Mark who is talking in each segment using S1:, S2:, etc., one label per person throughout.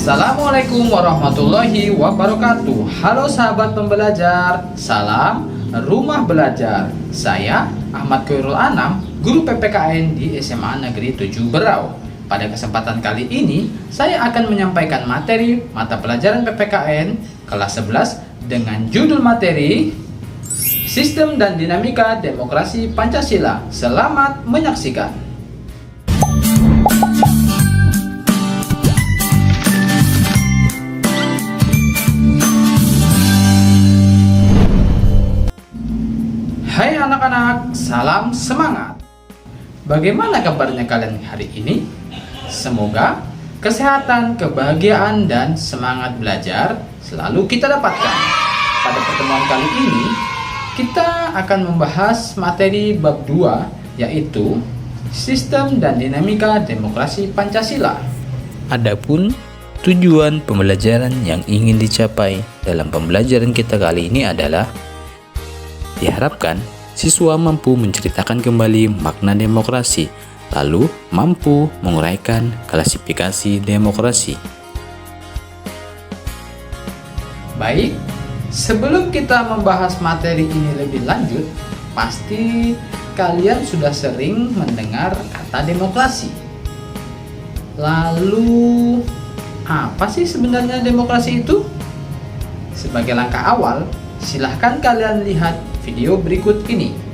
S1: Assalamualaikum warahmatullahi wabarakatuh. Halo sahabat pembelajar, salam Rumah Belajar. Saya Ahmad Khairul Anam, guru PPKN di SMA Negeri 7 Berau. Pada kesempatan kali ini, saya akan menyampaikan materi mata pelajaran PPKN kelas 11 dengan judul materi Sistem dan Dinamika Demokrasi Pancasila. Selamat menyaksikan. Hai anak-anak, salam semangat. Bagaimana kabarnya kalian hari ini? Semoga kesehatan, kebahagiaan, dan semangat belajar selalu kita dapatkan. Pada pertemuan kali ini, kita akan membahas materi bab 2, yaitu Sistem dan Dinamika Demokrasi Pancasila.
S2: Adapun tujuan pembelajaran yang ingin dicapai dalam pembelajaran kita kali ini adalah diharapkan siswa mampu menceritakan kembali makna demokrasi, lalu mampu menguraikan klasifikasi demokrasi.
S1: Baik, sebelum kita membahas materi ini lebih lanjut, pasti kalian sudah sering mendengar kata demokrasi. Lalu, apa sih sebenarnya demokrasi itu? Sebagai langkah awal, silahkan kalian lihat video berikut ini.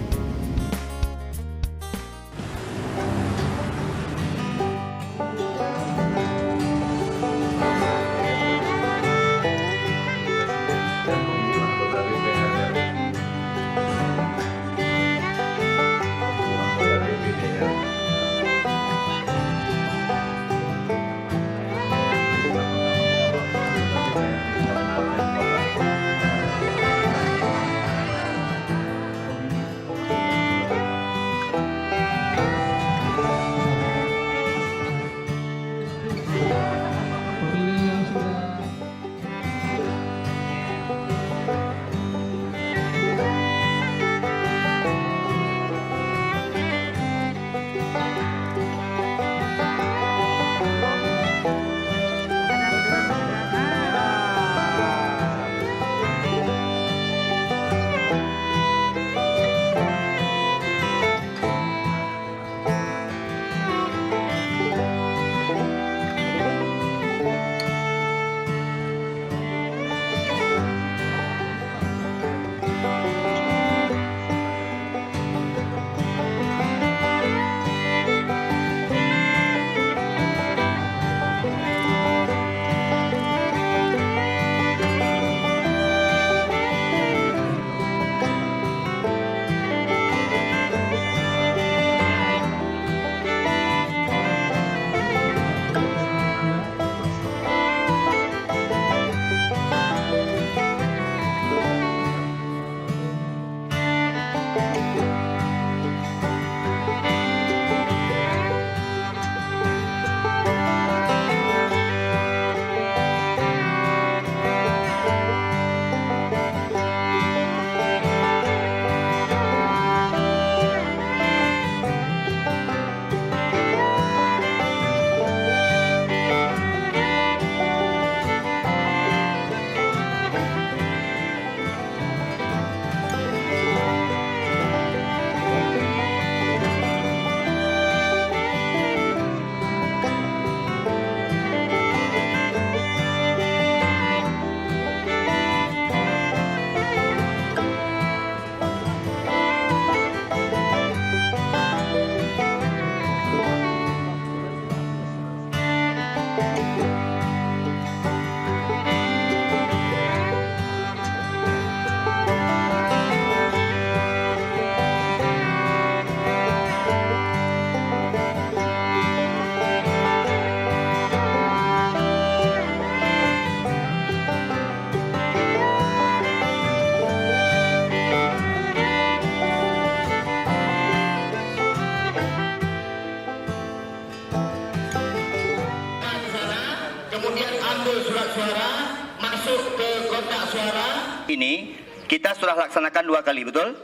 S3: Kemudian ambil surat suara, masuk ke kotak suara. Ini kita sudah laksanakan 2 kali, betul?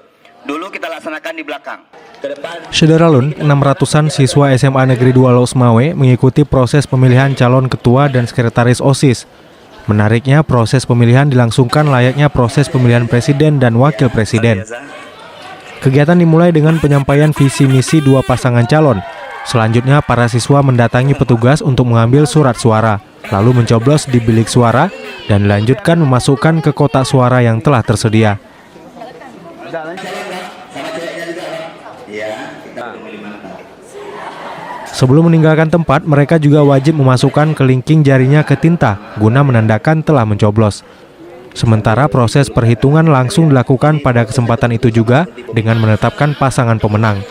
S4: dulu kita laksanakan di belakang. Ke depan.
S5: Sederalun, 600-an siswa SMA Negeri 2 Losmawe mengikuti proses pemilihan calon ketua dan sekretaris OSIS. Menariknya, proses pemilihan dilangsungkan layaknya proses pemilihan presiden dan wakil presiden. Kegiatan dimulai dengan penyampaian visi misi dua pasangan calon. Selanjutnya, para siswa mendatangi petugas untuk mengambil surat suara, lalu mencoblos di bilik suara, dan dilanjutkan memasukkan ke kotak suara yang telah tersedia. Sebelum meninggalkan tempat, mereka juga wajib memasukkan kelingking jarinya ke tinta guna menandakan telah mencoblos. Sementara proses perhitungan langsung dilakukan pada kesempatan itu juga dengan menetapkan pasangan pemenang.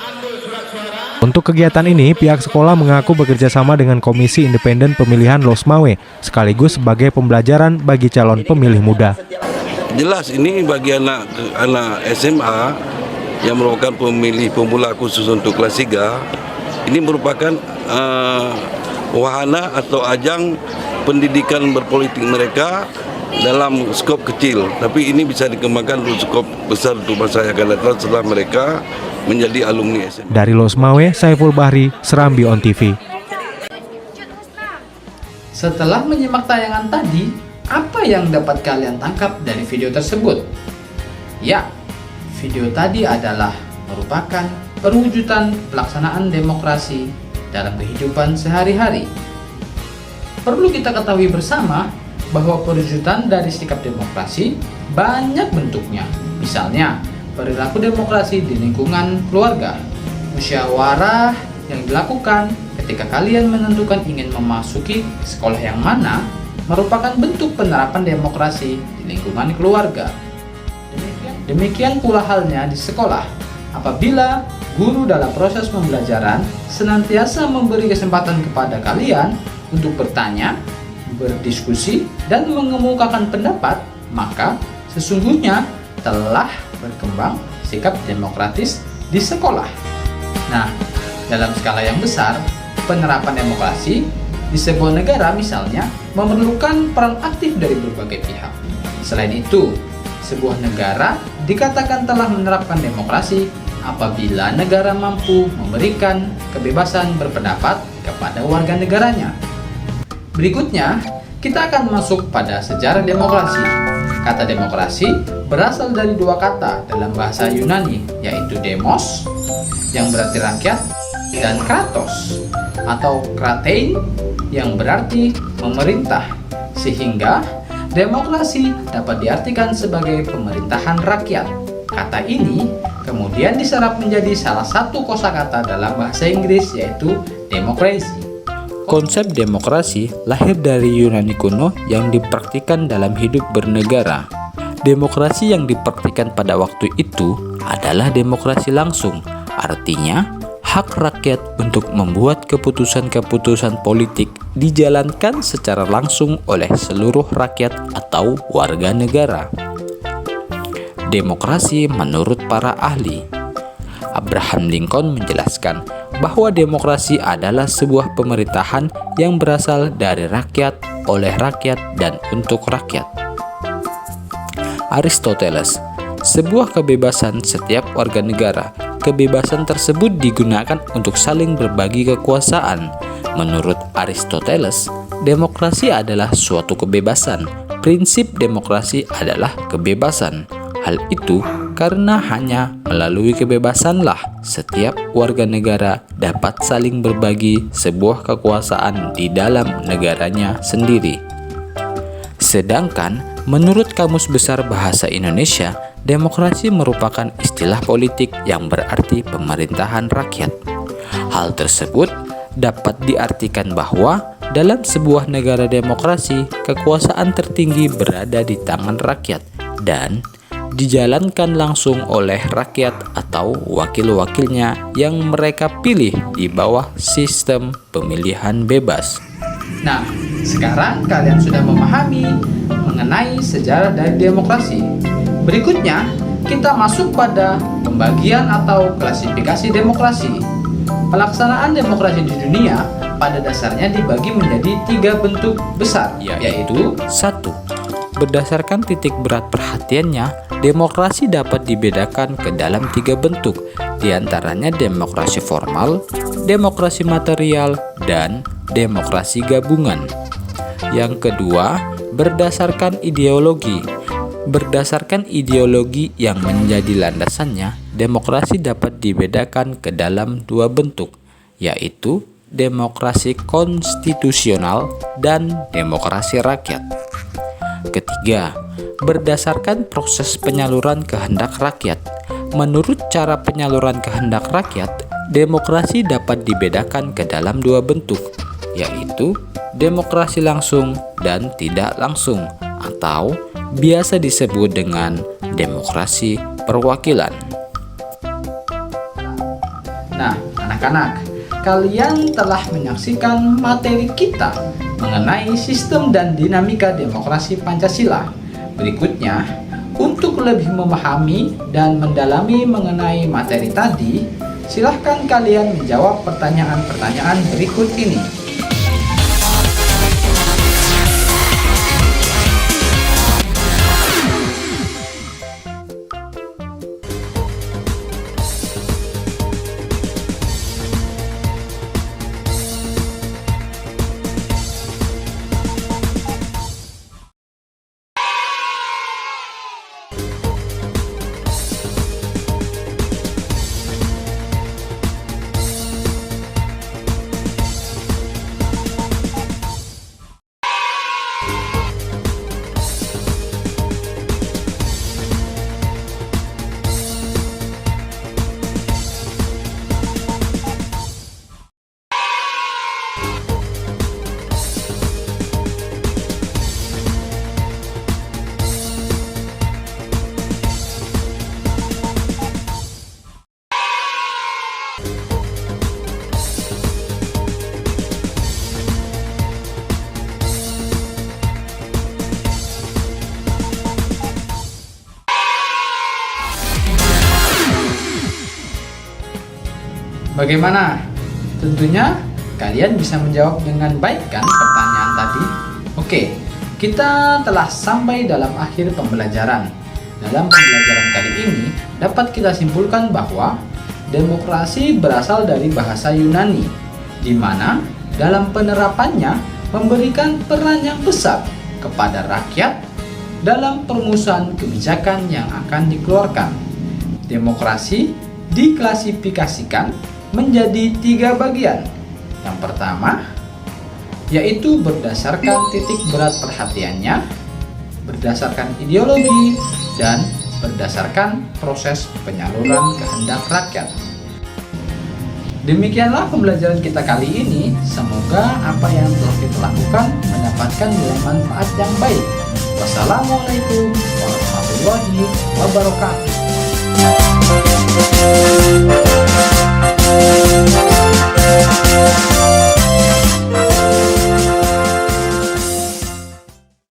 S5: Untuk kegiatan ini, pihak sekolah mengaku bekerja sama dengan Komisi Independen Pemilihan Losmawe sekaligus sebagai pembelajaran bagi calon pemilih muda.
S6: Jelas ini bagi anak SMA yang merupakan pemilih pemula khusus untuk kelas 3, ini merupakan wahana atau ajang pendidikan berpolitik mereka dalam skop kecil. Tapi ini bisa dikembangkan untuk skop besar untuk masa yang akan datang setelah mereka menjadi alumni SMA.
S5: Dari Losmawe, Saiful Bahri, Serambi On TV.
S1: Setelah menyimak tayangan tadi, apa yang dapat kalian tangkap dari video tersebut? Ya, video tadi adalah merupakan perwujudan pelaksanaan demokrasi dalam kehidupan sehari-hari. Perlu kita ketahui bersama bahwa perwujudan dari sikap demokrasi banyak bentuknya. Misalnya, perilaku demokrasi di lingkungan keluarga, musyawarah yang dilakukan ketika kalian menentukan ingin memasuki sekolah yang mana merupakan bentuk penerapan demokrasi di lingkungan keluarga. Demikian pula halnya di sekolah. Apabila guru dalam proses pembelajaran senantiasa memberi kesempatan kepada kalian untuk bertanya, berdiskusi, dan mengemukakan pendapat, maka sesungguhnya telah berkembang sikap demokratis di sekolah. Nah, dalam skala yang besar, penerapan demokrasi di sebuah negara misalnya memerlukan peran aktif dari berbagai pihak. Selain itu, sebuah negara dikatakan telah menerapkan demokrasi apabila negara mampu memberikan kebebasan berpendapat kepada warga negaranya. Berikutnya, kita akan masuk pada sejarah demokrasi. Kata demokrasi berasal dari dua kata dalam bahasa Yunani, yaitu demos, yang berarti rakyat, dan kratos, atau kratein, yang berarti memerintah. Sehingga, demokrasi dapat diartikan sebagai pemerintahan rakyat. Kata ini kemudian diserap menjadi salah satu kosakata dalam bahasa Inggris, yaitu demokrasi.
S2: Konsep demokrasi lahir dari Yunani kuno yang dipraktikkan dalam hidup bernegara. Demokrasi yang dipraktikkan pada waktu itu adalah demokrasi langsung, artinya hak rakyat untuk membuat keputusan-keputusan politik dijalankan secara langsung oleh seluruh rakyat atau warga negara. Demokrasi menurut para ahli. Abraham Lincoln menjelaskan bahwa demokrasi adalah sebuah pemerintahan yang berasal dari rakyat, oleh rakyat, dan untuk rakyat. Aristoteles, sebuah kebebasan setiap warga negara. Kebebasan tersebut digunakan untuk saling berbagi kekuasaan. Menurut Aristoteles, demokrasi adalah suatu kebebasan. Prinsip demokrasi adalah kebebasan. Hal itu karena hanya melalui kebebasanlah setiap warga negara dapat saling berbagi sebuah kekuasaan di dalam negaranya sendiri. Sedangkan menurut Kamus Besar Bahasa Indonesia, demokrasi merupakan istilah politik yang berarti pemerintahan rakyat. Hal tersebut dapat diartikan bahwa dalam sebuah negara demokrasi, kekuasaan tertinggi berada di tangan rakyat dan dijalankan langsung oleh rakyat atau wakil-wakilnya yang mereka pilih di bawah sistem pemilihan bebas.
S1: Nah, sekarang kalian sudah memahami mengenai sejarah dari demokrasi. Berikutnya, kita masuk pada pembagian atau klasifikasi demokrasi. Pelaksanaan demokrasi di dunia pada dasarnya dibagi menjadi 3 bentuk besar, yaitu
S2: 1. Berdasarkan titik berat perhatiannya, Demokrasi dapat dibedakan ke dalam 3 bentuk, diantaranya demokrasi formal, demokrasi material, dan demokrasi gabungan. Yang kedua, berdasarkan ideologi. Berdasarkan ideologi yang menjadi landasannya, demokrasi dapat dibedakan ke dalam 2 bentuk, yaitu demokrasi konstitusional dan demokrasi rakyat. Ketiga, berdasarkan proses penyaluran kehendak rakyat. Menurut cara penyaluran kehendak rakyat, demokrasi dapat dibedakan ke dalam 2 bentuk, yaitu demokrasi langsung dan tidak langsung, atau biasa disebut dengan demokrasi perwakilan.
S1: Nah, anak-anak, kalian telah menyaksikan materi kita mengenai sistem dan dinamika demokrasi Pancasila. Berikutnya, untuk lebih memahami dan mendalami mengenai materi tadi, silahkan kalian menjawab pertanyaan-pertanyaan berikut ini. Bagaimana? Tentunya kalian bisa menjawab dengan baik kan pertanyaan tadi? Oke, kita telah sampai dalam akhir pembelajaran. Dalam pembelajaran kali ini dapat kita simpulkan bahwa demokrasi berasal dari bahasa Yunani, di mana dalam penerapannya memberikan peran yang besar kepada rakyat dalam perumusan kebijakan yang akan dikeluarkan. Demokrasi diklasifikasikan menjadi 3 bagian. Yang pertama, yaitu berdasarkan titik berat perhatiannya, berdasarkan ideologi, dan berdasarkan proses penyaluran kehendak rakyat. Demikianlah pembelajaran kita kali ini. Semoga apa yang telah kita lakukan mendapatkan nilai manfaat yang baik. Wassalamualaikum warahmatullahi wabarakatuh.